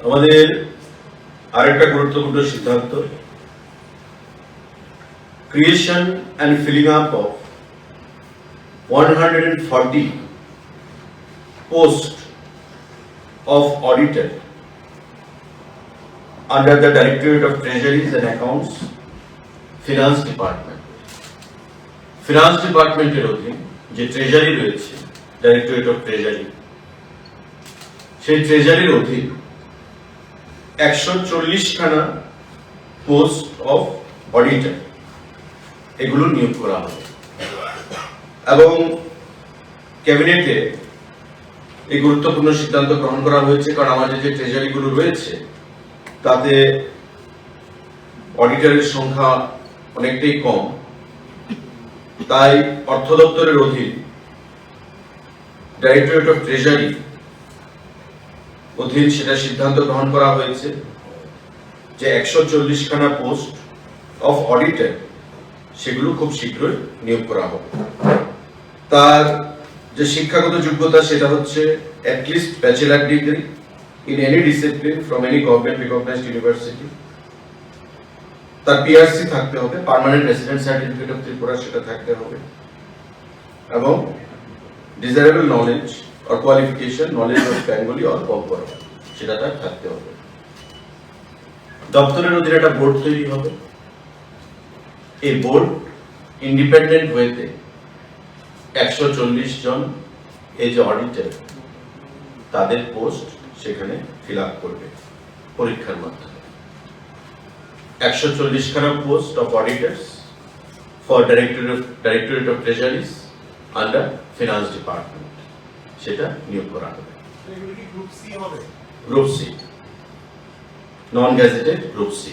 আমাদের আরেকটা গুরুত্বপূর্ণ সিদ্ধান্ত, creation and filling up of 140 posts of auditor under the Directorate of Treasuries and Accounts, Finance Department. Finance Department এর অধীন যে ট্রেজারি রয়েছে, Directorate of Treasury, সেই ট্রেজারির অধীন 140 খানা পোস্ট অফ অডিটর এগুলো নিয়োগ করা হবে এবং ক্যাবিনেটে এই গুরুত্বপূর্ণ সিদ্ধান্ত গ্রহণ করা হয়েছে, কারণ আমাদের যে ট্রেজারিগুলো রয়েছে তাতে অডিটরের সংখ্যা অনেকটাই কম, তাই অর্থ দপ্তরের অধীন ডাইরেক্টরেট অফ ট্রেজারি অধীন সেটা সিদ্ধান্ত গ্রহণ করা হয়েছে যে 140 খানা পোস্ট অফ অডিটর সেগুলো খুব শীঘ্রই নিয়োগ করা হবে। তার যে শিক্ষাগত যোগ্যতা সেটা হচ্ছে at least bachelor degree in any discipline from any government recognised university, তার পিআরসি থাকতে হবে, permanent resident certificate of Tripura সেটা থাকতে হবে, এবং desirable knowledge or qualification knowledge of Bengali or বঙ্গবরা সেটা তার থাকতে হবে। দপ্তরের অধীনে একটা বোর্ড তৈরি হবে, এই বোর্ড ইন্ডিপেন্ডেন্ট ওয়েতে 140 জন এই যে অডিটর তাদের পোস্ট সেখানে ফিল আপ করবে পরীক্ষার মাধ্যমে। 140 খানা post of auditors for directorate of treasuries under finance department সেটা নিয়োগ করা হবে। Group C, non gazetted group C.